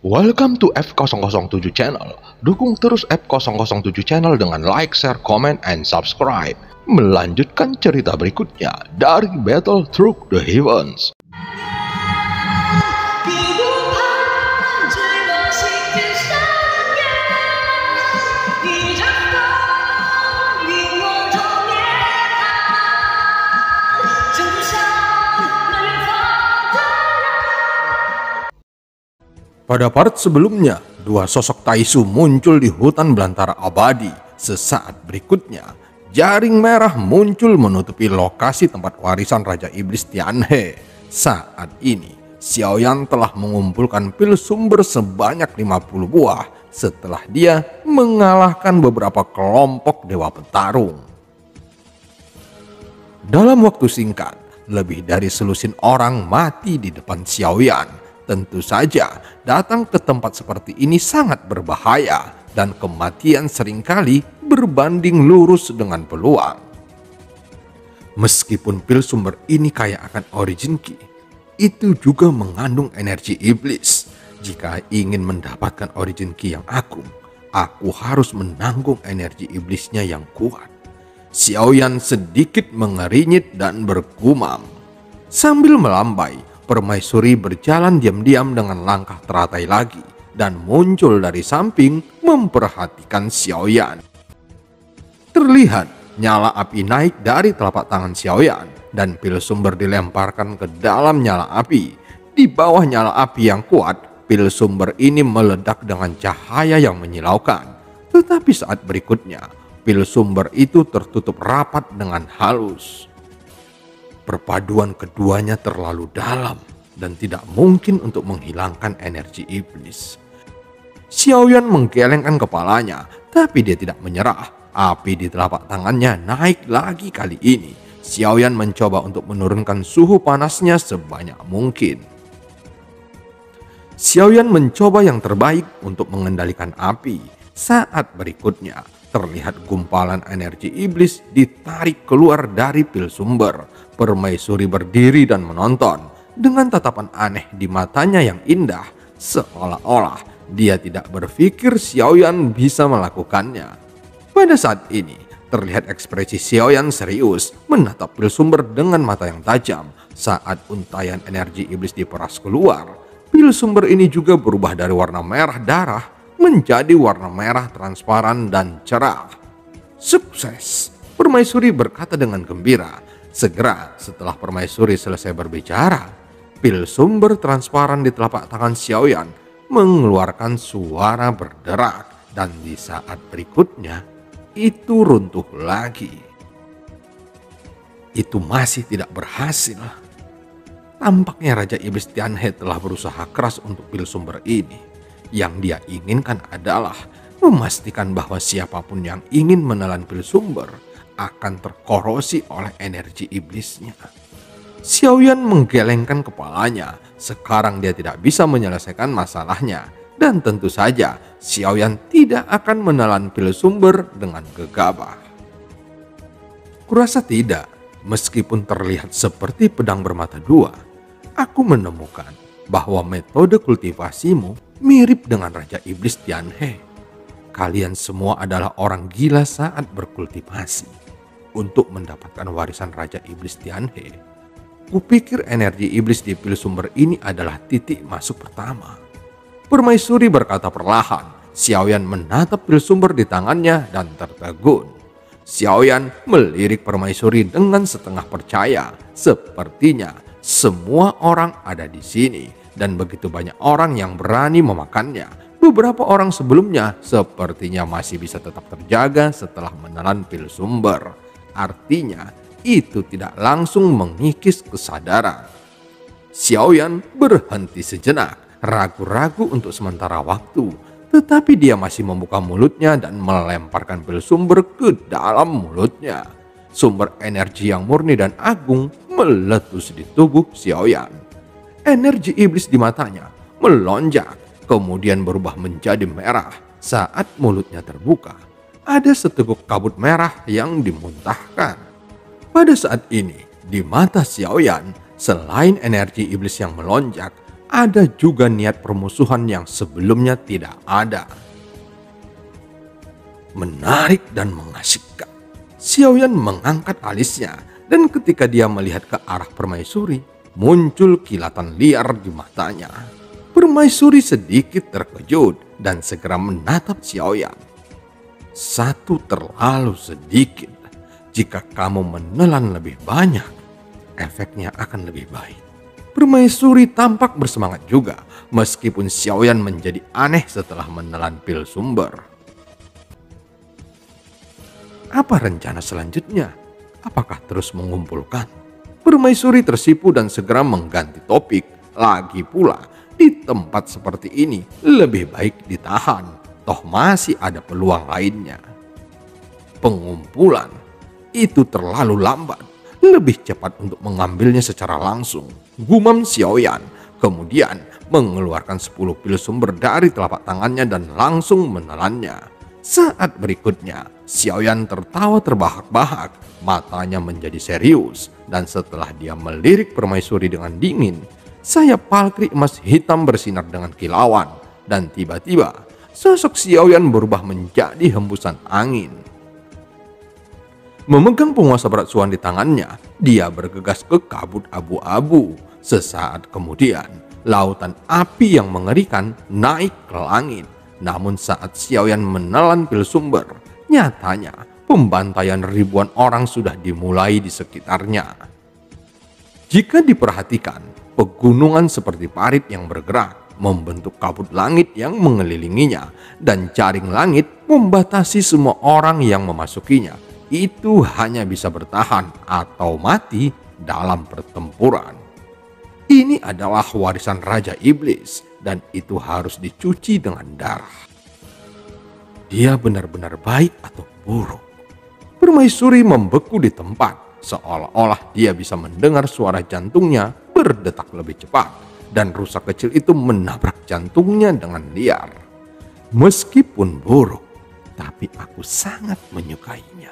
Welcome to F007 Channel. Dukung terus F007 Channel dengan like, share, comment, and subscribe. Melanjutkan cerita berikutnya dari Battle Through the Heavens. Pada part sebelumnya, dua sosok Taisu muncul di hutan belantara abadi. Sesaat berikutnya, jaring merah muncul menutupi lokasi tempat warisan Raja Iblis Tianhe. Saat ini, Xiaoyan telah mengumpulkan pil sumber sebanyak 50 buah setelah dia mengalahkan beberapa kelompok dewa petarung. Dalam waktu singkat, lebih dari selusin orang mati di depan Xiaoyan. Tentu saja, datang ke tempat seperti ini sangat berbahaya dan kematian seringkali berbanding lurus dengan peluang. Meskipun pil sumber ini kaya akan origin key, itu juga mengandung energi iblis. Jika ingin mendapatkan origin key yang agung, aku harus menanggung energi iblisnya yang kuat. Xiaoyan sedikit mengerinyit dan bergumam. Sambil melambai, permaisuri berjalan diam-diam dengan langkah teratai lagi dan muncul dari samping memperhatikan Xiaoyan. Terlihat nyala api naik dari telapak tangan Xiaoyan dan pil sumber dilemparkan ke dalam nyala api. Di bawah nyala api yang kuat, pil sumber ini meledak dengan cahaya yang menyilaukan. Tetapi saat berikutnya, pil sumber itu tertutup rapat dengan halus. Perpaduan keduanya terlalu dalam dan tidak mungkin untuk menghilangkan energi iblis. Xiaoyan menggelengkan kepalanya, tapi dia tidak menyerah. Api di telapak tangannya naik lagi kali ini. Xiaoyan mencoba untuk menurunkan suhu panasnya sebanyak mungkin. Xiaoyan mencoba yang terbaik untuk mengendalikan api. Saat berikutnya, terlihat gumpalan energi iblis ditarik keluar dari pil sumber. Permaisuri berdiri dan menonton dengan tatapan aneh di matanya yang indah, seolah-olah dia tidak berpikir Xiaoyan bisa melakukannya. Pada saat ini, terlihat ekspresi Xiaoyan serius menatap pil sumber dengan mata yang tajam. Saat untayan energi iblis diperas keluar, pil sumber ini juga berubah dari warna merah darah menjadi warna merah transparan dan cerah. Sukses, permaisuri berkata dengan gembira. Segera setelah permaisuri selesai berbicara, pil sumber transparan di telapak tangan Xiaoyan mengeluarkan suara berderak dan di saat berikutnya itu runtuh lagi. Itu masih tidak berhasil. Tampaknya Raja Iblis Tianhe telah berusaha keras untuk pil sumber ini. Yang dia inginkan adalah memastikan bahwa siapapun yang ingin menelan pil sumber akan terkorosi oleh energi iblisnya. Xiaoyan menggelengkan kepalanya. Sekarang dia tidak bisa menyelesaikan masalahnya. Dan tentu saja Xiaoyan tidak akan menelan pil sumber dengan gegabah. Kurasa tidak, meskipun terlihat seperti pedang bermata dua, aku menemukan bahwa metode kultivasimu mirip dengan Raja Iblis Tianhe. Kalian semua adalah orang gila saat berkultivasi. Untuk mendapatkan warisan Raja Iblis Tianhe, kupikir energi iblis di pil sumber ini adalah titik masuk pertama. Permaisuri berkata perlahan. Xiaoyan menatap pil sumber di tangannya dan tertegun. Xiaoyan melirik permaisuri dengan setengah percaya. Sepertinya semua orang ada di sini dan begitu banyak orang yang berani memakannya. Beberapa orang sebelumnya sepertinya masih bisa tetap terjaga setelah menelan pil sumber. Artinya, itu tidak langsung mengikis kesadaran. Xiaoyan berhenti sejenak, ragu-ragu untuk sementara waktu. Tetapi dia masih membuka mulutnya dan melemparkan pil sumber ke dalam mulutnya. Sumber energi yang murni dan agung meletus di tubuh Xiaoyan. Energi iblis di matanya melonjak, kemudian berubah menjadi merah saat mulutnya terbuka. Ada seteguk kabut merah yang dimuntahkan. Pada saat ini, di mata Xiaoyan, selain energi iblis yang melonjak, ada juga niat permusuhan yang sebelumnya tidak ada. Menarik dan mengasyikkan. Xiaoyan mengangkat alisnya dan ketika dia melihat ke arah permaisuri, muncul kilatan liar di matanya. Permaisuri sedikit terkejut dan segera menatap Xiaoyan. Satu terlalu sedikit. Jika kamu menelan lebih banyak, efeknya akan lebih baik. Permaisuri tampak bersemangat juga, meskipun Xiaoyan menjadi aneh setelah menelan pil sumber. Apa rencana selanjutnya? Apakah terus mengumpulkan? Permaisuri tersipu dan segera mengganti topik. Lagi pula, di tempat seperti ini lebih baik ditahan, toh masih ada peluang lainnya. Pengumpulan itu terlalu lambat, lebih cepat untuk mengambilnya secara langsung, gumam Xiaoyan. Kemudian mengeluarkan 10 pil sumber dari telapak tangannya dan langsung menelannya. Saat berikutnya, Xiaoyan tertawa terbahak-bahak, matanya menjadi serius, dan setelah dia melirik permaisuri dengan dingin, sayap palkri emas hitam bersinar dengan kilauan, dan tiba-tiba sosok Xiaoyan berubah menjadi hembusan angin. Memegang penguasa berat Suan di tangannya, dia bergegas ke kabut abu-abu. Sesaat kemudian, lautan api yang mengerikan naik ke langit. Namun saat Xiaoyan menelan pil sumber, nyatanya pembantaian ribuan orang sudah dimulai di sekitarnya. Jika diperhatikan, pegunungan seperti parit yang bergerak membentuk kabut langit yang mengelilinginya, dan jaring langit membatasi semua orang yang memasukinya. Itu hanya bisa bertahan atau mati dalam pertempuran. Ini adalah warisan Raja Iblis dan itu harus dicuci dengan darah. Dia benar-benar baik atau buruk? Permaisuri membeku di tempat, seolah-olah dia bisa mendengar suara jantungnya berdetak lebih cepat dan rusa kecil itu menabrak jantungnya dengan liar. Meskipun buruk, tapi aku sangat menyukainya.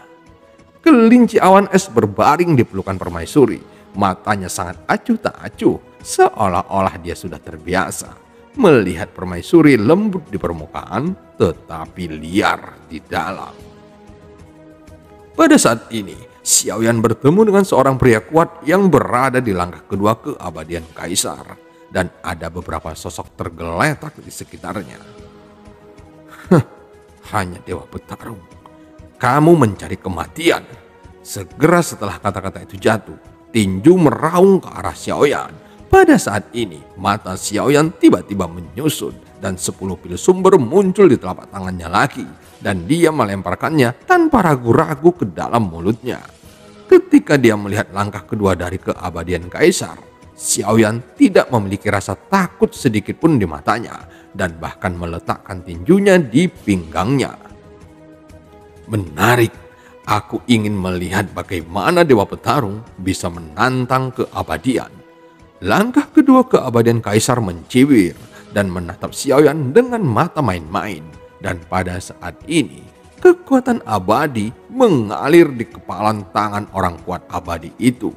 Kelinci awan es berbaring di pelukan permaisuri. Matanya sangat acuh tak acuh, seolah-olah dia sudah terbiasa melihat permaisuri lembut di permukaan tetapi liar di dalam. Pada saat ini, Xiaoyan bertemu dengan seorang pria kuat yang berada di langkah kedua keabadian kaisar, dan ada beberapa sosok tergeletak di sekitarnya. Hanya dewa petarung. Kamu mencari kematian. Segera setelah kata-kata itu jatuh, tinju meraung ke arah Xiaoyan. Pada saat ini, mata Xiaoyan tiba-tiba menyusut dan 10 pil sumber muncul di telapak tangannya lagi. Dan dia melemparkannya tanpa ragu-ragu ke dalam mulutnya. Ketika dia melihat langkah kedua dari keabadian kaisar, Xiaoyan tidak memiliki rasa takut sedikit pun di matanya dan bahkan meletakkan tinjunya di pinggangnya. Menarik, aku ingin melihat bagaimana dewa petarung bisa menantang keabadian. Langkah kedua keabadian kaisar mencibir dan menatap Xiaoyan dengan mata main-main. Dan pada saat ini, kekuatan abadi mengalir di kepalan tangan orang kuat abadi itu.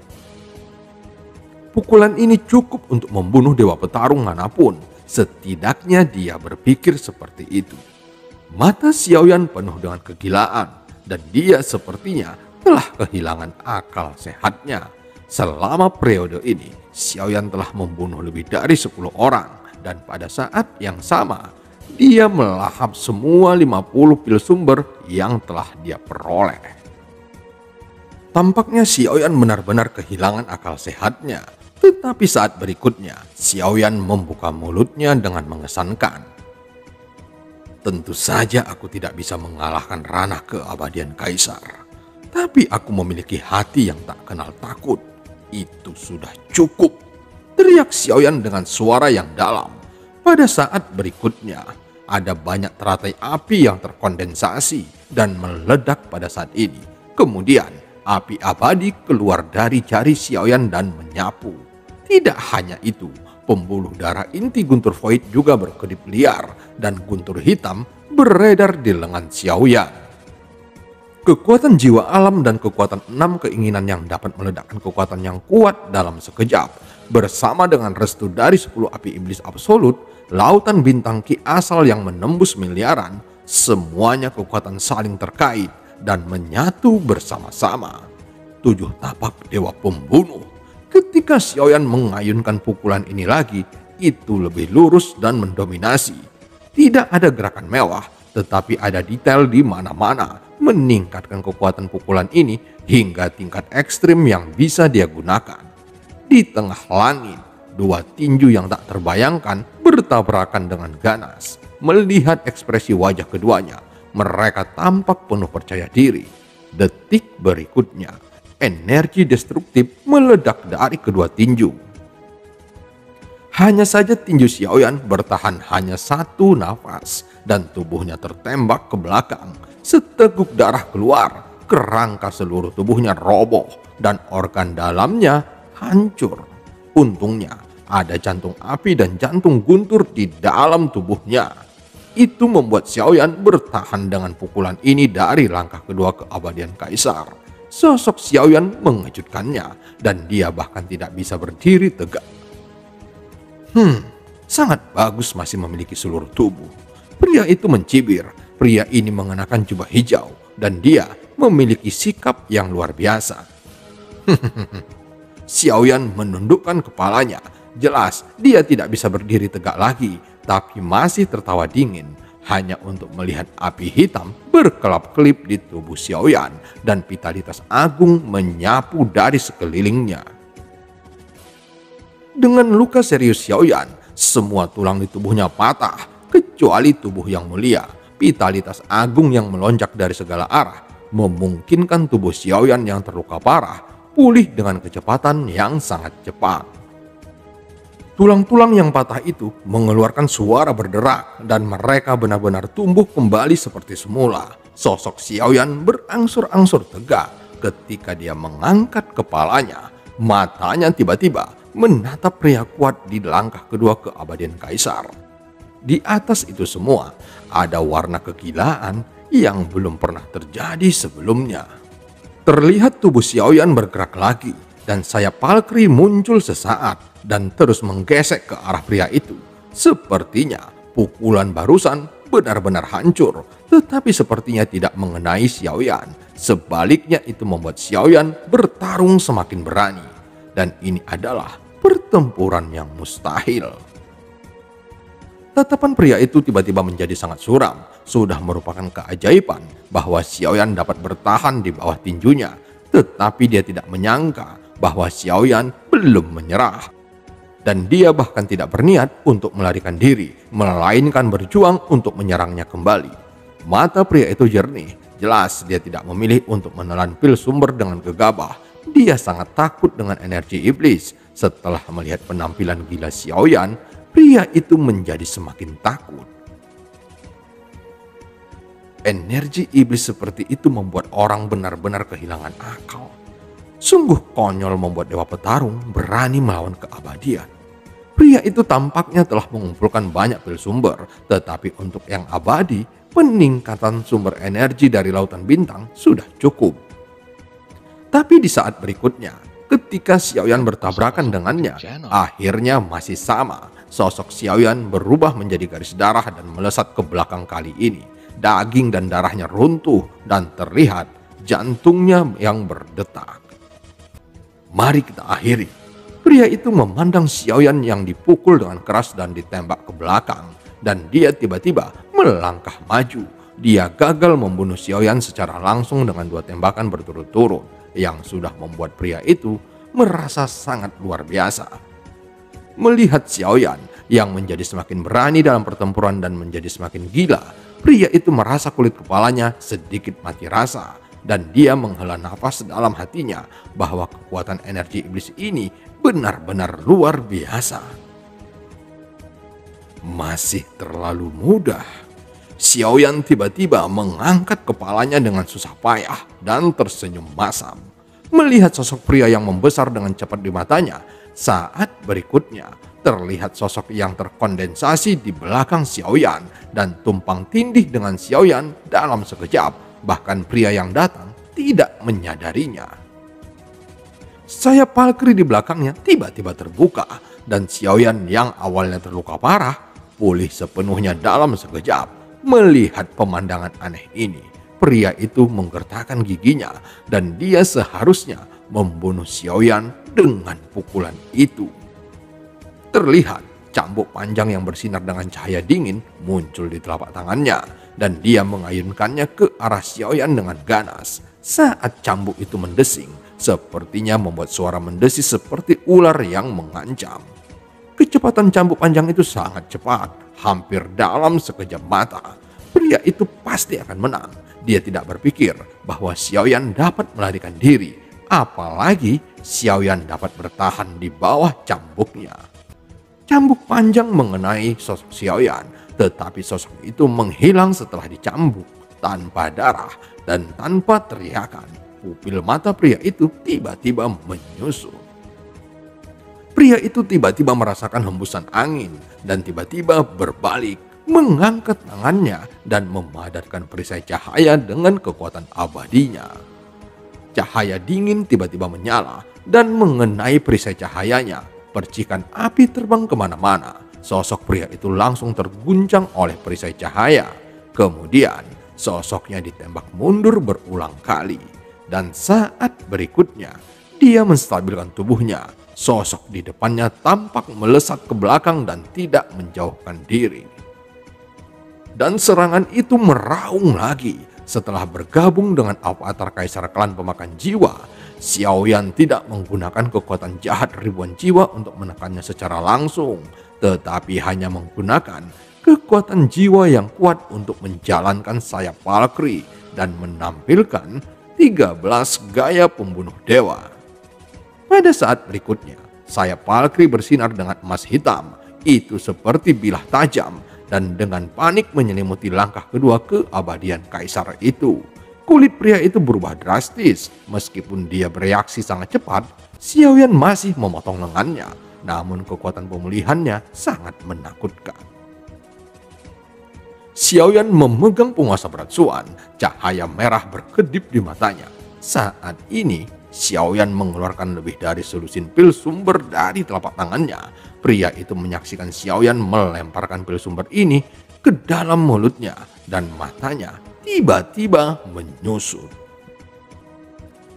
Pukulan ini cukup untuk membunuh dewa petarung manapun. Setidaknya dia berpikir seperti itu. Mata Xiaoyan penuh dengan kegilaan dan dia sepertinya telah kehilangan akal sehatnya. Selama periode ini, Xiaoyan telah membunuh lebih dari 10 orang dan pada saat yang sama, dia melahap semua 50 pil sumber yang telah dia peroleh. Tampaknya Xiaoyan benar-benar kehilangan akal sehatnya. Tetapi saat berikutnya, Xiaoyan membuka mulutnya dengan mengesankan. Tentu saja aku tidak bisa mengalahkan ranah keabadian kaisar. Tapi aku memiliki hati yang tak kenal takut. Itu sudah cukup. Teriak Xiaoyan dengan suara yang dalam. Pada saat berikutnya, ada banyak teratai api yang terkondensasi dan meledak pada saat ini. Kemudian, api abadi keluar dari jari Xiaoyan dan menyapu. Tidak hanya itu, pembuluh darah inti guntur void juga berkedip liar dan guntur hitam beredar di lengan Xiaoyan. Kekuatan jiwa alam dan kekuatan 6 keinginan yang dapat meledakkan kekuatan yang kuat dalam sekejap. Bersama dengan restu dari 10 api iblis absolut, lautan bintang ki asal yang menembus miliaran, semuanya kekuatan saling terkait dan menyatu bersama-sama. 7 tapak dewa pembunuh. Ketika Xiaoyan mengayunkan pukulan ini lagi, itu lebih lurus dan mendominasi. Tidak ada gerakan mewah, tetapi ada detail di mana-mana, meningkatkan kekuatan pukulan ini hingga tingkat ekstrim yang bisa dia gunakan. Di tengah langit, 2 tinju yang tak terbayangkan bertabrakan dengan ganas. Melihat ekspresi wajah keduanya, mereka tampak penuh percaya diri. Detik berikutnya, energi destruktif meledak dari kedua tinju. Hanya saja tinju Xiaoyan bertahan hanya 1 nafas dan tubuhnya tertembak ke belakang. Seteguk darah keluar, kerangka seluruh tubuhnya roboh dan organ dalamnya hancur. Untungnya ada jantung api dan jantung guntur di dalam tubuhnya. Itu membuat Xiaoyan bertahan dengan pukulan ini dari langkah kedua keabadian Kaisar. Sosok Xiaoyan mengejutkannya dan dia bahkan tidak bisa berdiri tegak. Sangat bagus masih memiliki seluruh tubuh. Pria itu mencibir. Pria ini mengenakan jubah hijau dan dia memiliki sikap yang luar biasa. Xiaoyan menundukkan kepalanya. Jelas dia tidak bisa berdiri tegak lagi, tapi masih tertawa dingin hanya untuk melihat api hitam berkelap-kelip di tubuh Xiaoyan dan vitalitas agung menyapu dari sekelilingnya. Dengan luka serius Xiaoyan, semua tulang di tubuhnya patah, kecuali tubuh yang mulia. Vitalitas agung yang melonjak dari segala arah, memungkinkan tubuh Xiaoyan yang terluka parah, pulih dengan kecepatan yang sangat cepat. Tulang-tulang yang patah itu mengeluarkan suara berderak, dan mereka benar-benar tumbuh kembali seperti semula. Sosok Xiaoyan berangsur-angsur tegak ketika dia mengangkat kepalanya. Matanya tiba-tiba menatap pria kuat di langkah kedua keabadian Kaisar. Di atas itu semua, ada warna kegilaan yang belum pernah terjadi sebelumnya. Terlihat tubuh Xiaoyan bergerak lagi, dan sayap Valkyrie muncul sesaat dan terus menggesek ke arah pria itu. Sepertinya pukulan barusan benar-benar hancur, tetapi sepertinya tidak mengenai Xiaoyan. Sebaliknya itu membuat Xiaoyan bertarung semakin berani. Dan ini adalah pertempuran yang mustahil. Tatapan pria itu tiba-tiba menjadi sangat suram. Sudah merupakan keajaiban bahwa Xiaoyan dapat bertahan di bawah tinjunya. Tetapi dia tidak menyangka bahwa Xiaoyan belum menyerah. Dan dia bahkan tidak berniat untuk melarikan diri, melainkan berjuang untuk menyerangnya kembali. Mata pria itu jernih. Jelas dia tidak memilih untuk menelan pil sumber dengan gegabah. Dia sangat takut dengan energi iblis. Setelah melihat penampilan gila Xiaoyan, pria itu menjadi semakin takut. Energi iblis seperti itu membuat orang benar-benar kehilangan akal. Sungguh konyol membuat dewa petarung berani melawan keabadian. Pria itu tampaknya telah mengumpulkan banyak pil sumber, tetapi untuk yang abadi, peningkatan sumber energi dari lautan bintang sudah cukup. Tapi di saat berikutnya, ketika Xiaoyan bertabrakan dengannya, akhirnya masih sama. Sosok Xiaoyan berubah menjadi garis darah dan melesat ke belakang kali ini. Daging dan darahnya runtuh dan terlihat jantungnya yang berdetak. Mari kita akhiri. Pria itu memandang Xiaoyan yang dipukul dengan keras dan ditembak ke belakang. Dan dia tiba-tiba melangkah maju. Dia gagal membunuh Xiaoyan secara langsung dengan 2 tembakan berturut-turut. Yang sudah membuat pria itu merasa sangat luar biasa. Melihat Xiaoyan yang menjadi semakin berani dalam pertempuran dan menjadi semakin gila, pria itu merasa kulit kepalanya sedikit mati rasa. Dan dia menghela nafas dalam hatinya bahwa kekuatan energi iblis ini benar-benar luar biasa. Masih terlalu mudah. Xiaoyan tiba-tiba mengangkat kepalanya dengan susah payah dan tersenyum masam. Melihat sosok pria yang membesar dengan cepat di matanya, saat berikutnya terlihat sosok yang terkondensasi di belakang Xiaoyan dan tumpang tindih dengan Xiaoyan dalam sekejap. bahkan pria yang datang tidak menyadarinya. Sayap Valkyrie di belakangnya tiba-tiba terbuka dan Xiaoyan yang awalnya terluka parah pulih sepenuhnya dalam sekejap. Melihat pemandangan aneh ini, pria itu menggertakkan giginya dan dia seharusnya membunuh Xiaoyan dengan pukulan itu. Terlihat cambuk panjang yang bersinar dengan cahaya dingin muncul di telapak tangannya dan dia mengayunkannya ke arah Xiaoyan dengan ganas. Saat cambuk itu mendesing, sepertinya membuat suara mendesis seperti ular yang mengancam. Kecepatan cambuk panjang itu sangat cepat, hampir dalam sekejap mata. Pria itu pasti akan menang. Dia tidak berpikir bahwa Xiaoyan dapat melarikan diri, apalagi Xiaoyan dapat bertahan di bawah cambuknya. Cambuk panjang mengenai sosok Xiaoyan, tetapi sosok itu menghilang setelah dicambuk tanpa darah dan tanpa teriakan. Pupil mata pria itu tiba-tiba menyusut. Pria itu tiba-tiba merasakan hembusan angin dan tiba-tiba berbalik, mengangkat tangannya dan memadatkan perisai cahaya dengan kekuatan abadinya. Cahaya dingin tiba-tiba menyala dan mengenai perisai cahayanya. Percikan api terbang kemana-mana. Sosok pria itu langsung terguncang oleh perisai cahaya. Kemudian sosoknya ditembak mundur berulang kali. Dan saat berikutnya dia menstabilkan tubuhnya. Sosok di depannya tampak melesat ke belakang dan tidak menjauhkan diri. Dan serangan itu meraung lagi. Setelah bergabung dengan avatar kaisar klan pemakan jiwa, Xiaoyan tidak menggunakan kekuatan jahat ribuan jiwa untuk menekannya secara langsung, tetapi hanya menggunakan kekuatan jiwa yang kuat untuk menjalankan sayap Valkyrie dan menampilkan 13 gaya pembunuh dewa. Pada saat berikutnya, sayap Valkyrie bersinar dengan emas hitam. Itu seperti bilah tajam dan dengan panik menyelimuti langkah kedua keabadian kaisar itu. Kulit pria itu berubah drastis. Meskipun dia bereaksi sangat cepat, Xiaoyan masih memotong lengannya. Namun kekuatan pemulihannya sangat menakutkan. Xiaoyan memegang penguasa berat Suan. Cahaya merah berkedip di matanya. Saat ini, Xiaoyan mengeluarkan lebih dari selusin pil sumber dari telapak tangannya. Pria itu menyaksikan Xiaoyan melemparkan pil sumber ini ke dalam mulutnya dan matanya tiba-tiba menyusut.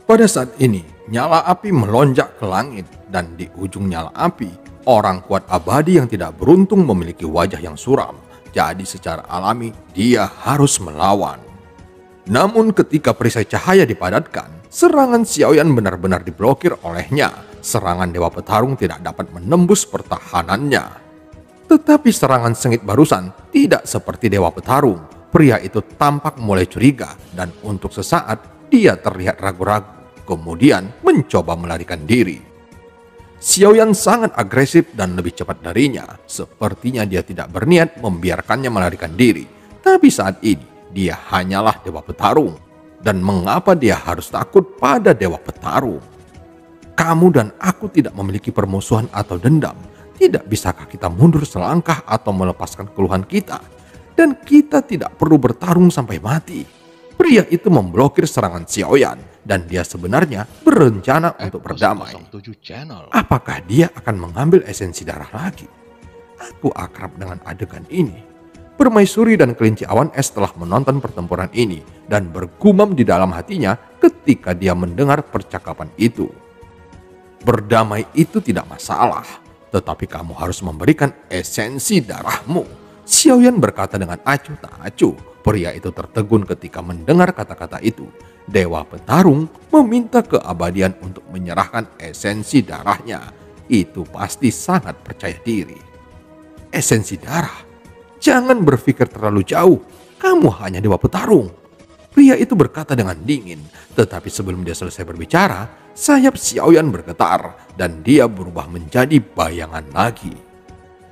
Pada saat ini, nyala api melonjak ke langit dan di ujung nyala api, orang kuat abadi yang tidak beruntung memiliki wajah yang suram. Jadi secara alami dia harus melawan. Namun ketika perisai cahaya dipadatkan, serangan Xiaoyan benar-benar diblokir olehnya. Serangan Dewa Petarung tidak dapat menembus pertahanannya. Tetapi serangan sengit barusan tidak seperti Dewa Petarung. Pria itu tampak mulai curiga dan untuk sesaat dia terlihat ragu-ragu. Kemudian mencoba melarikan diri. Xiaoyan sangat agresif dan lebih cepat darinya. Sepertinya dia tidak berniat membiarkannya melarikan diri. Tapi saat ini dia hanyalah Dewa Petarung. Dan mengapa dia harus takut pada Dewa Petarung? Kamu dan aku tidak memiliki permusuhan atau dendam. Tidak bisakah kita mundur selangkah atau melepaskan keluhan kita? Dan kita tidak perlu bertarung sampai mati. Pria itu memblokir serangan Xiaoyan dan dia sebenarnya berencana untuk berdamai. Apakah dia akan mengambil esensi darah lagi? Aku akrab dengan adegan ini. Permaisuri dan kelinci awan es telah menonton pertempuran ini dan bergumam di dalam hatinya ketika dia mendengar percakapan itu. Berdamai itu tidak masalah, tetapi kamu harus memberikan esensi darahmu. Xiaoyan berkata dengan acuh tak acuh. Pria itu tertegun ketika mendengar kata-kata itu. Dewa Petarung meminta keabadian untuk menyerahkan esensi darahnya. Itu pasti sangat percaya diri. Esensi darah? Jangan berpikir terlalu jauh. Kamu hanya Dewa Petarung. Pria itu berkata dengan dingin. Tetapi sebelum dia selesai berbicara, sayap Xiaoyan bergetar dan dia berubah menjadi bayangan lagi.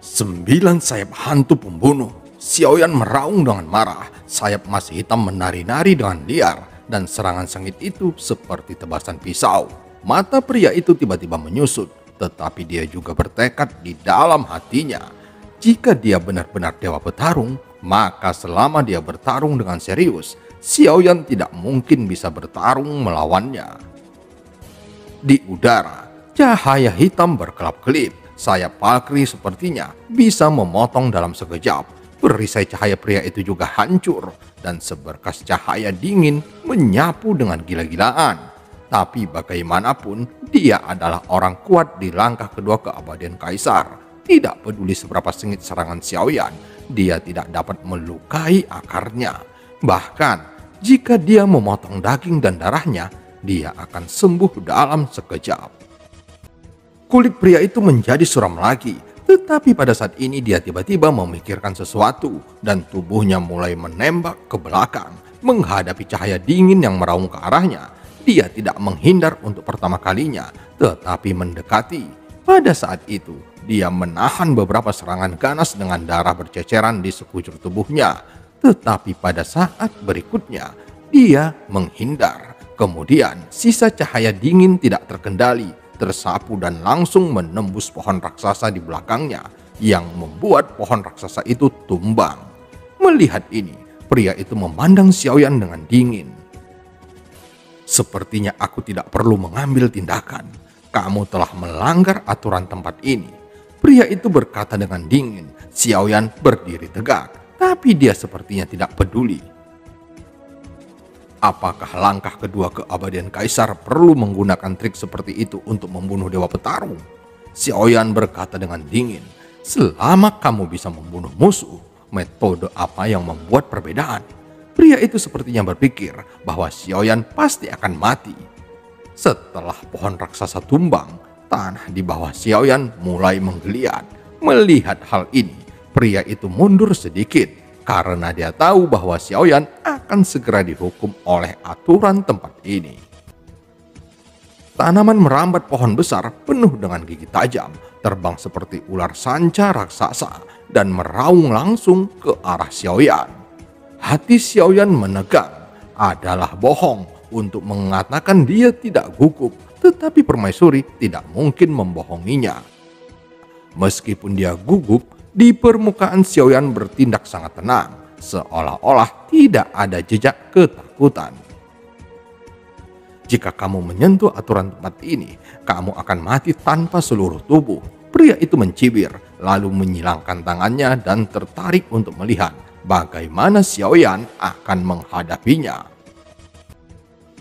9 sayap hantu pembunuh. Xiaoyan meraung dengan marah. Sayap emas hitam menari-nari dengan liar dan serangan sengit itu seperti tebasan pisau. Mata pria itu tiba-tiba menyusut, tetapi dia juga bertekad di dalam hatinya. Jika dia benar-benar Dewa Petarung, maka selama dia bertarung dengan serius, Xiaoyan tidak mungkin bisa bertarung melawannya. Di udara, cahaya hitam berkelap-kelip. Sayap Valkyrie sepertinya bisa memotong dalam sekejap. Perisai cahaya pria itu juga hancur, dan seberkas cahaya dingin menyapu dengan gila-gilaan. Tapi bagaimanapun, dia adalah orang kuat di langkah kedua keabadian Kaisar. Tidak peduli seberapa sengit serangan Xiaoyan, dia tidak dapat melukai akarnya. Bahkan, jika dia memotong daging dan darahnya, dia akan sembuh dalam sekejap. Kulit pria itu menjadi suram lagi, tetapi pada saat ini dia tiba-tiba memikirkan sesuatu dan tubuhnya mulai menembak ke belakang, menghadapi cahaya dingin yang meraung ke arahnya. Dia tidak menghindar untuk pertama kalinya, tetapi mendekati. Pada saat itu, dia menahan beberapa serangan ganas dengan darah berceceran di sekujur tubuhnya. Tetapi pada saat berikutnya, dia menghindar. Kemudian sisa cahaya dingin tidak terkendali, tersapu dan langsung menembus pohon raksasa di belakangnya, yang membuat pohon raksasa itu tumbang. Melihat ini, pria itu memandang Xiaoyan dengan dingin. Sepertinya aku tidak perlu mengambil tindakan. Kamu telah melanggar aturan tempat ini. Pria itu berkata dengan dingin. Xiaoyan berdiri tegak, tapi dia sepertinya tidak peduli. Apakah langkah kedua keabadian Kaisar perlu menggunakan trik seperti itu untuk membunuh dewa petarung? Xiaoyan berkata dengan dingin. Selama kamu bisa membunuh musuh, metode apa yang membuat perbedaan? Pria itu sepertinya berpikir bahwa Xiaoyan pasti akan mati. Setelah pohon raksasa tumbang, tanah di bawah Xiaoyan mulai menggeliat. Melihat hal ini, pria itu mundur sedikit karena dia tahu bahwa Xiaoyan akan segera dihukum oleh aturan tempat ini. Tanaman merambat pohon besar penuh dengan gigi tajam, terbang seperti ular sanca raksasa dan meraung langsung ke arah Xiaoyan. Hati Xiaoyan menegang. Adalah bohong untuk mengatakan dia tidak gugup, tetapi permaisuri tidak mungkin membohonginya. Meskipun dia gugup, di permukaan Xiaoyan bertindak sangat tenang, seolah-olah tidak ada jejak ketakutan. Jika kamu menyentuh aturan tempat ini, kamu akan mati tanpa seluruh tubuh. Pria itu mencibir, lalu menyilangkan tangannya dan tertarik untuk melihat bagaimana Xiaoyan akan menghadapinya.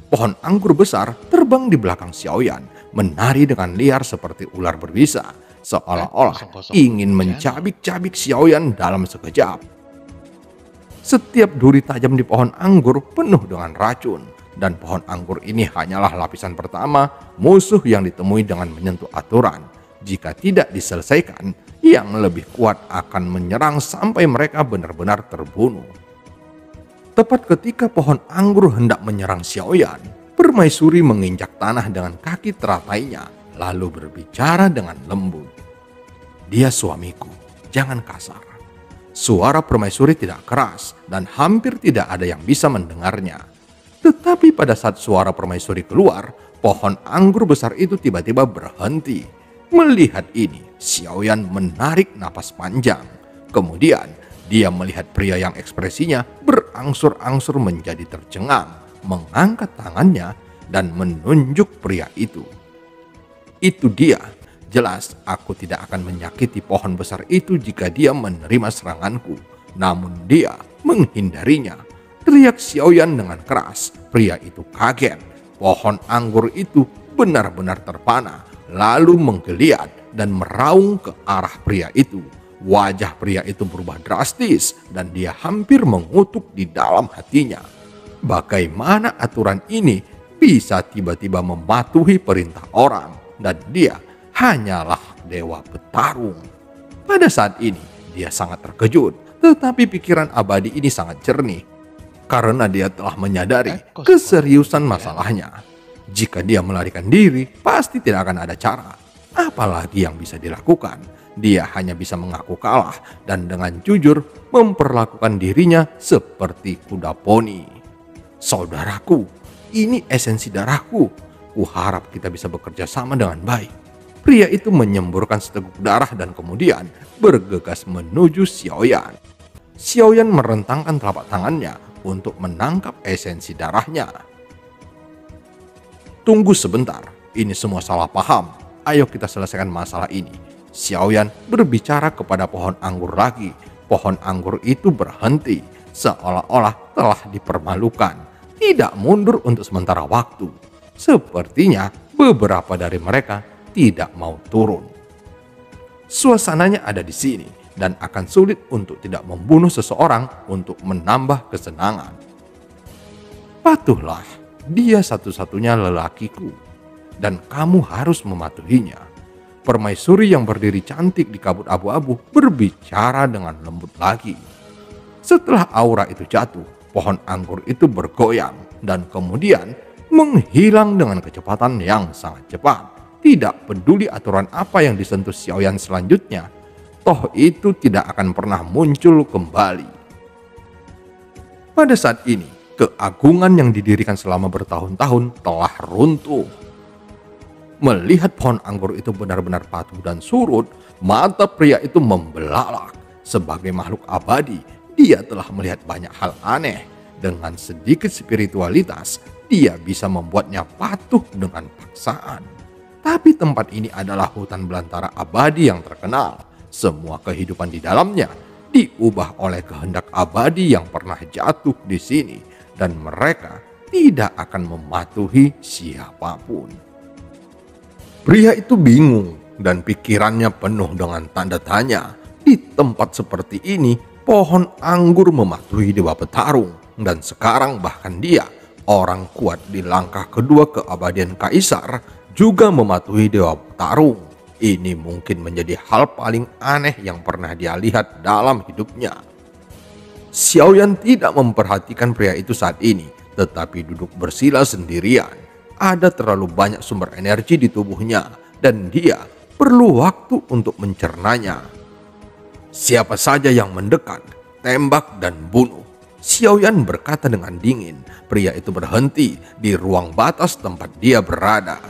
Pohon anggur besar terbang di belakang Xiaoyan, menari dengan liar seperti ular berbisa, seolah-olah ingin mencabik-cabik Xiaoyan dalam sekejap. Setiap duri tajam di pohon anggur penuh dengan racun, dan pohon anggur ini hanyalah lapisan pertama musuh yang ditemui dengan menyentuh aturan. Jika tidak diselesaikan, yang lebih kuat akan menyerang sampai mereka benar-benar terbunuh. Tepat ketika pohon anggur hendak menyerang Xiaoyan, permaisuri menginjak tanah dengan kaki teratainya, lalu berbicara dengan lembut. Dia suamiku, jangan kasar. Suara permaisuri tidak keras dan hampir tidak ada yang bisa mendengarnya. Tetapi pada saat suara permaisuri keluar, pohon anggur besar itu tiba-tiba berhenti. Melihat ini, Xiaoyan menarik napas panjang. Kemudian, dia melihat pria yang ekspresinya berangsur-angsur menjadi tercengang, mengangkat tangannya dan menunjuk pria itu. Itu dia. Jelas aku tidak akan menyakiti pohon besar itu jika dia menerima seranganku. Namun dia menghindarinya. Teriak Xiaoyan dengan keras. Pria itu kaget. Pohon anggur itu benar-benar terpana, lalu menggeliat dan meraung ke arah pria itu. Wajah pria itu berubah drastis dan dia hampir mengutuk di dalam hatinya. Bagaimana aturan ini bisa tiba-tiba mematuhi perintah orang, dan dia hanyalah dewa petarung. Pada saat ini dia sangat terkejut, tetapi pikiran abadi ini sangat jernih karena dia telah menyadari keseriusan masalahnya. Jika dia melarikan diri, pasti tidak akan ada cara. Apalagi yang bisa dilakukan? Dia hanya bisa mengaku kalah dan dengan jujur memperlakukan dirinya seperti kuda poni. Saudaraku, ini esensi darahku. Kuharap kita bisa bekerja sama dengan baik. Pria itu menyemburkan seteguk darah dan kemudian bergegas menuju Xiaoyan. Xiaoyan merentangkan telapak tangannya, untuk menangkap esensi darahnya. Tunggu sebentar, ini semua salah paham. Ayo kita selesaikan masalah ini. Xiaoyan berbicara kepada pohon anggur lagi. Pohon anggur itu berhenti, seolah-olah telah dipermalukan. Tidak mundur untuk sementara waktu. Sepertinya beberapa dari mereka tidak mau turun. Suasananya ada di sini dan akan sulit untuk tidak membunuh seseorang untuk menambah kesenangan. Patuhlah, dia satu-satunya lelakiku dan kamu harus mematuhinya. Permaisuri yang berdiri cantik di kabut abu-abu berbicara dengan lembut lagi. Setelah aura itu jatuh, pohon anggur itu bergoyang dan kemudian menghilang dengan kecepatan yang sangat cepat. Tidak peduli aturan apa yang disentuh Xiaoyan selanjutnya, toh itu tidak akan pernah muncul kembali. Pada saat ini, keagungan yang didirikan selama bertahun-tahun telah runtuh. Melihat pohon anggur itu benar-benar patuh dan surut, mata pria itu membelalak. Sebagai makhluk abadi, dia telah melihat banyak hal aneh. Dengan sedikit spiritualitas, dia bisa membuatnya patuh dengan paksaan. Tapi tempat ini adalah hutan belantara abadi yang terkenal. Semua kehidupan di dalamnya diubah oleh kehendak abadi yang pernah jatuh di sini. Dan mereka tidak akan mematuhi siapapun. Pria itu bingung dan pikirannya penuh dengan tanda tanya. Di tempat seperti ini, pohon anggur mematuhi dewa petarung. Dan sekarang bahkan dia, orang kuat di langkah kedua keabadian kaisar, juga mematuhi dewa petarung. Ini mungkin menjadi hal paling aneh yang pernah dia lihat dalam hidupnya. Xiaoyan tidak memperhatikan pria itu saat ini, tetapi duduk bersila sendirian. Ada terlalu banyak sumber energi di tubuhnya dan dia perlu waktu untuk mencernanya. Siapa saja yang mendekat, tembak dan bunuh. Xiaoyan berkata dengan dingin. Pria itu berhenti di ruang batas tempat dia berada.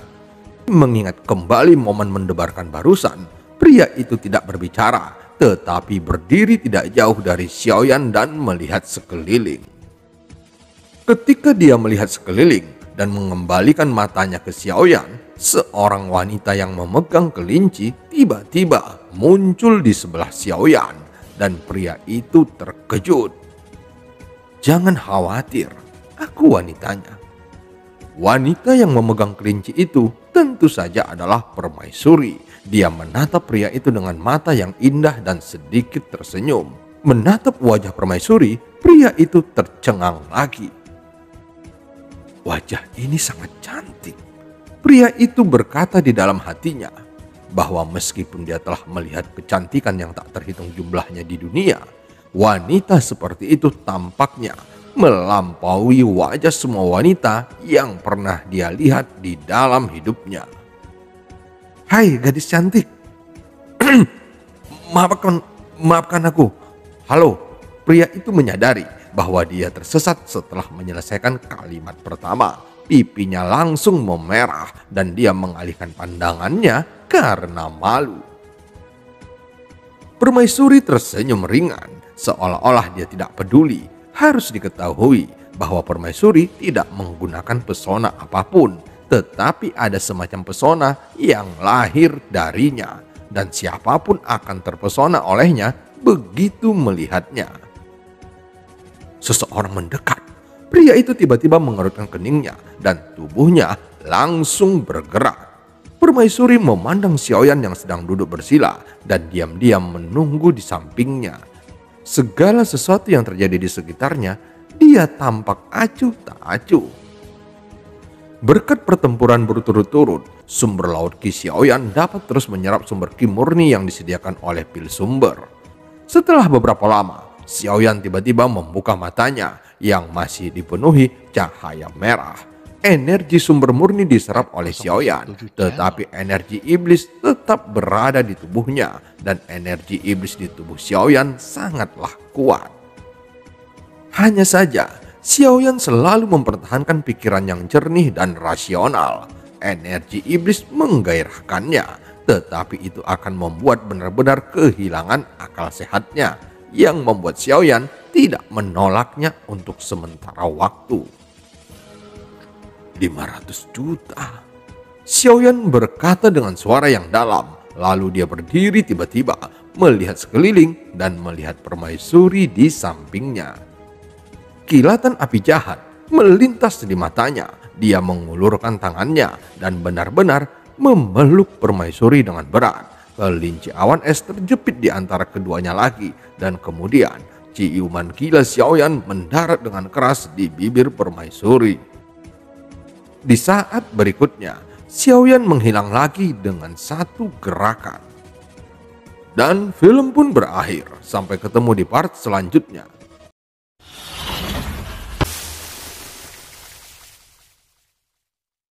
Mengingat kembali momen mendebarkan barusan, pria itu tidak berbicara, tetapi berdiri tidak jauh dari Xiaoyan dan melihat sekeliling. Ketika dia melihat sekeliling dan mengembalikan matanya ke Xiaoyan, seorang wanita yang memegang kelinci tiba-tiba muncul di sebelah Xiaoyan dan pria itu terkejut. "Jangan khawatir, aku wanitanya." Wanita yang memegang kelinci itu tentu saja adalah permaisuri. Dia menatap pria itu dengan mata yang indah dan sedikit tersenyum. Menatap wajah permaisuri, pria itu tercengang lagi. Wajah ini sangat cantik. Pria itu berkata di dalam hatinya bahwa meskipun dia telah melihat kecantikan yang tak terhitung jumlahnya di dunia, wanita seperti itu tampaknya melampaui wajah semua wanita yang pernah dia lihat di dalam hidupnya. "Hai gadis cantik, maafkan aku." "Halo." Pria itu menyadari bahwa dia tersesat setelah menyelesaikan kalimat pertama. Pipinya langsung memerah dan dia mengalihkan pandangannya karena malu. Permaisuri tersenyum ringan, seolah-olah dia tidak peduli. Harus diketahui bahwa permaisuri tidak menggunakan pesona apapun, tetapi ada semacam pesona yang lahir darinya, dan siapapun akan terpesona olehnya begitu melihatnya. Seseorang mendekat. Pria itu tiba-tiba mengerutkan keningnya dan tubuhnya langsung bergerak. Permaisuri memandang Xiaoyan yang sedang duduk bersila dan diam-diam menunggu di sampingnya. Segala sesuatu yang terjadi di sekitarnya, dia tampak acuh tak acuh. Berkat pertempuran berturut-turut, sumber laut Qi Xiaoyan dapat terus menyerap sumber Qi murni yang disediakan oleh pil sumber. Setelah beberapa lama, Xiaoyan tiba-tiba membuka matanya yang masih dipenuhi cahaya merah. Energi sumber murni diserap oleh Xiaoyan, tetapi energi iblis tetap berada di tubuhnya dan energi iblis di tubuh Xiaoyan sangatlah kuat. Hanya saja, Xiaoyan selalu mempertahankan pikiran yang jernih dan rasional. Energi iblis menggairahkannya, tetapi itu akan membuat benar-benar kehilangan akal sehatnya. yang membuat Xiaoyan tidak menolaknya untuk sementara waktu. 500 juta. Xiaoyan berkata dengan suara yang dalam. Lalu dia berdiri tiba-tiba, melihat sekeliling dan melihat permaisuri di sampingnya. Kilatan api jahat melintas di matanya. Dia mengulurkan tangannya dan benar-benar memeluk permaisuri dengan berat. Kelinci awan es terjepit di antara keduanya lagi, dan kemudian ciuman gila Xiaoyan mendarat dengan keras di bibir permaisuri. Di saat berikutnya, Xiaoyan menghilang lagi dengan satu gerakan. Dan film pun berakhir. Sampai ketemu di part selanjutnya.